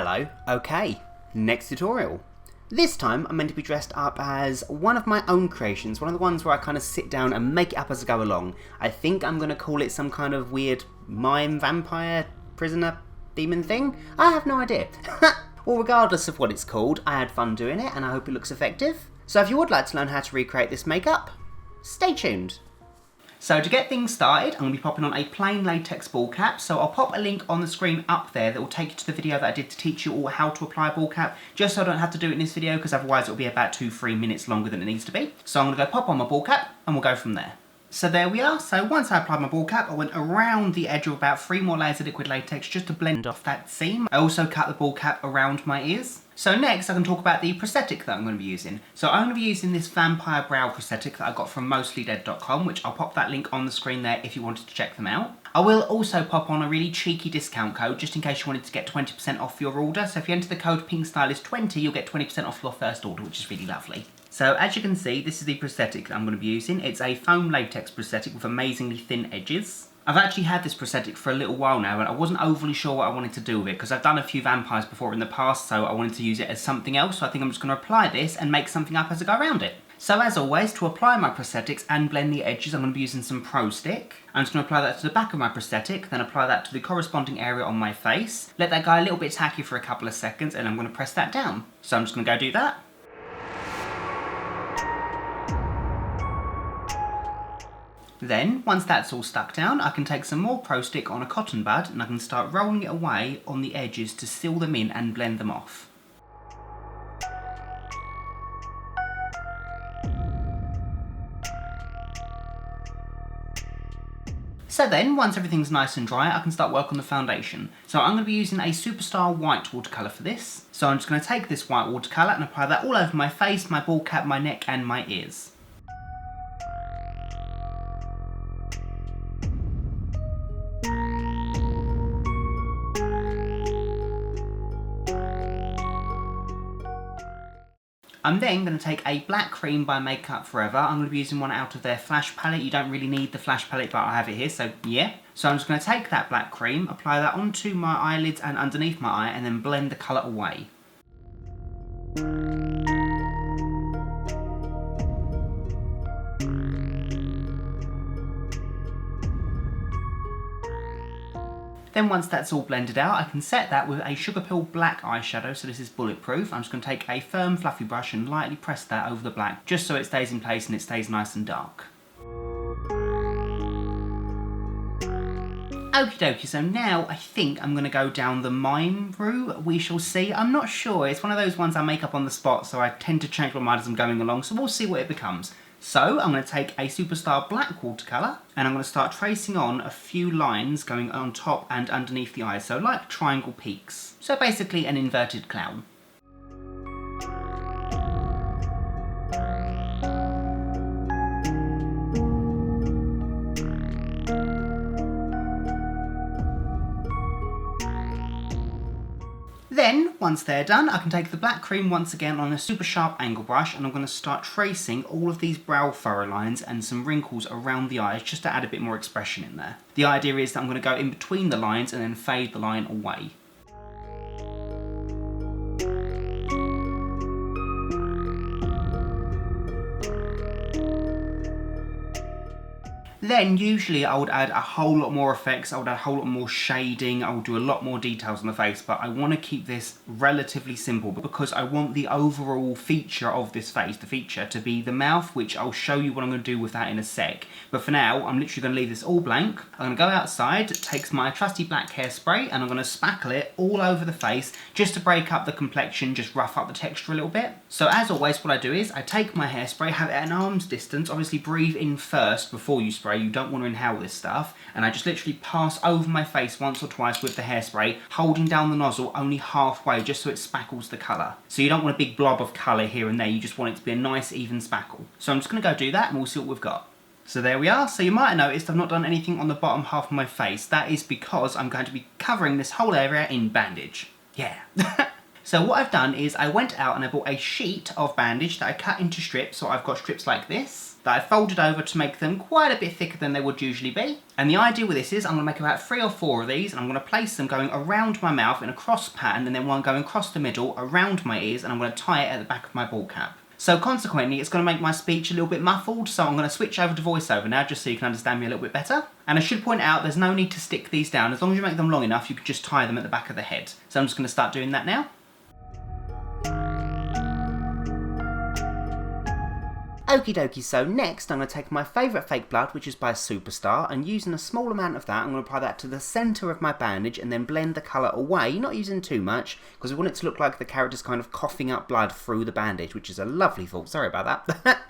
Hello. Okay, next tutorial. This time I'm meant to be dressed up as one of my own creations, one of the ones where I kind of sit down and make it up as I go along. I think I'm going to call it some kind of weird mime vampire prisoner demon thing. I have no idea. Well, regardless of what it's called, I had fun doing it and I hope it looks effective. So if you would like to learn how to recreate this makeup, stay tuned. So to get things started, I'm going to be popping on a plain latex ball cap. So I'll pop a link on the screen up there that will take you to the video that I did to teach you all how to apply a ball cap, just so I don't have to do it in this video, because otherwise it'll be about 2-3 minutes longer than it needs to be. So I'm going to go pop on my ball cap and we'll go from there. So there we are. So once I applied my ball cap, I went around the edge of about 3 more layers of liquid latex just to blend off that seam. I also cut the ball cap around my ears. So next I can talk about the prosthetic that I'm going to be using. So I'm going to be using this vampire brow prosthetic that I got from Mostlydead.com, which I'll pop that link on the screen there if you wanted to check them out. I will also pop on a really cheeky discount code just in case you wanted to get 20% off your order. So if you enter the code Pinkstylist20, you'll get 20% off your first order, which is really lovely. So as you can see, this is the prosthetic that I'm going to be using. It's a foam latex prosthetic with amazingly thin edges. I've actually had this prosthetic for a little while now and I wasn't overly sure what I wanted to do with it because I've done a few vampires before in the past, so I wanted to use it as something else. So I think I'm just going to apply this and make something up as I go around it. So as always, to apply my prosthetics and blend the edges, I'm going to be using some PROSTHETIC. I'm just going to apply that to the back of my prosthetic, then apply that to the corresponding area on my face. Let that go a little bit tacky for a couple of seconds and I'm going to press that down. So I'm just going to go do that. Then, once that's all stuck down, I can take some more PROSTHETIC on a cotton bud and I can start rolling it away on the edges to seal them in and blend them off. So then, once everything's nice and dry, I can start work on the foundation. So I'm going to be using a Superstar white watercolour for this. So I'm just going to take this white watercolour and apply that all over my face, my ball cap, my neck and my ears. I'm then going to take a black cream by Makeup Forever. I'm going to be using one out of their Flash palette. You don't really need the Flash palette, but I have it here, so yeah. So I'm just going to take that black cream, apply that onto my eyelids and underneath my eye, and then blend the colour away. Then once that's all blended out, I can set that with a Sugarpill black eyeshadow, so this is BulletProof. I'm just going to take a firm fluffy brush and lightly press that over the black, just so it stays in place and it stays nice and dark. Okie dokie, so now I think I'm going to go down the MIME route. We shall see. I'm not sure. It's one of those ones I make up on the spot, so I tend to change my mind as I'm going along, so we'll see what it becomes. So I'm going to take a Superstar black watercolour and I'm going to start tracing on a few lines going on top and underneath the eyes, so like triangle peaks. So basically an inverted clown. Then, once they're done, I can take the black cream once again on a super sharp angle brush and I'm going to start tracing all of these brow furrow lines and some wrinkles around the eyes just to add a bit more expression in there. The idea is that I'm going to go in between the lines and then fade the line away. Then usually I would add a whole lot more effects, I would add a whole lot more shading, I would do a lot more details on the face, but I want to keep this relatively simple because I want the overall feature of this face, the feature, to be the mouth, which I'll show you what I'm going to do with that in a sec. But for now, I'm literally going to leave this all blank. I'm going to go outside, take my trusty black hairspray, and I'm going to spackle it all over the face just to break up the complexion, just rough up the texture a little bit. So as always, what I do is I take my hairspray, have it at an arm's distance, obviously breathe in first before you spray. You don't want to inhale this stuff, and I just literally pass over my face once or twice with the hairspray, holding down the nozzle only halfway just so it spackles the colour. So you don't want a big blob of colour here and there, you just want it to be a nice even spackle. So I'm just going to go do that and we'll see what we've got. So there we are. So you might have noticed I've not done anything on the bottom half of my face. That is because I'm going to be covering this whole area in bandage. Yeah. So what I've done is I went out and I bought a sheet of bandage that I cut into strips, so I've got strips like this, that I folded over to make them quite a bit thicker than they would usually be. And the idea with this is I'm going to make about 3 or 4 of these, and I'm going to place them going around my mouth in a cross pattern, and then one going across the middle around my ears, and I'm going to tie it at the back of my ball cap. So consequently, it's going to make my speech a little bit muffled, so I'm going to switch over to voiceover now, just so you can understand me a little bit better. And I should point out, there's no need to stick these down. As long as you make them long enough, you can just tie them at the back of the head. So I'm just going to start doing that now. Okie dokie, so next I'm going to take my favourite fake blood, which is by Superstar, and using a small amount of that, I'm going to apply that to the centre of my bandage and then blend the colour away, not using too much, because we want it to look like the character's kind of coughing up blood through the bandage, which is a lovely thought. Sorry about that.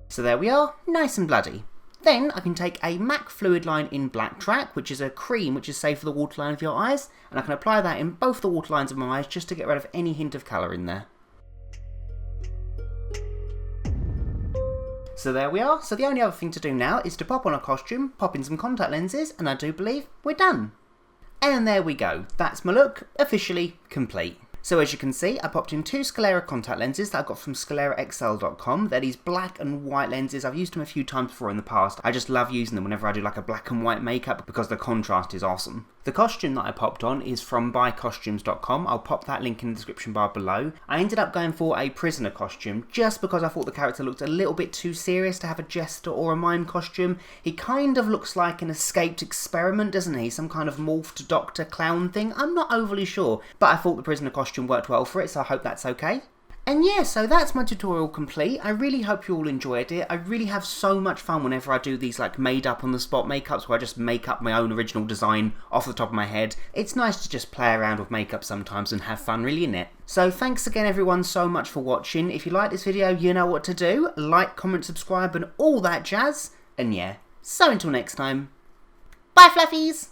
So there we are, nice and bloody. Then I can take a MAC Fluid Line in Black Track, which is a cream which is safe for the waterline of your eyes, and I can apply that in both the waterlines of my eyes just to get rid of any hint of colour in there. So there we are. So the only other thing to do now is to pop on a costume, pop in some contact lenses, and I do believe we're done. And there we go. That's my look, officially complete. So as you can see, I popped in 2 Sclera contact lenses that I got from ScleraXL.com. They're these black and white lenses. I've used them a few times before in the past. I just love using them whenever I do like a black and white makeup because the contrast is awesome. The costume that I popped on is from buycostumes.com. I'll pop that link in the description bar below. I ended up going for a prisoner costume just because I thought the character looked a little bit too serious to have a jester or a mime costume. He kind of looks like an escaped experiment, doesn't he? Some kind of morphed doctor clown thing. I'm not overly sure, but I thought the prisoner costume worked well for it, so I hope that's okay. And yeah, so that's my tutorial complete. I really hope you all enjoyed it. I really have so much fun whenever I do these like made up on the spot makeups where I just make up my own original design off the top of my head. It's nice to just play around with makeup sometimes and have fun, really, isn't it? So thanks again everyone so much for watching. If you like this video, you know what to do. Like, comment, subscribe and all that jazz. And yeah, so until next time, bye fluffies!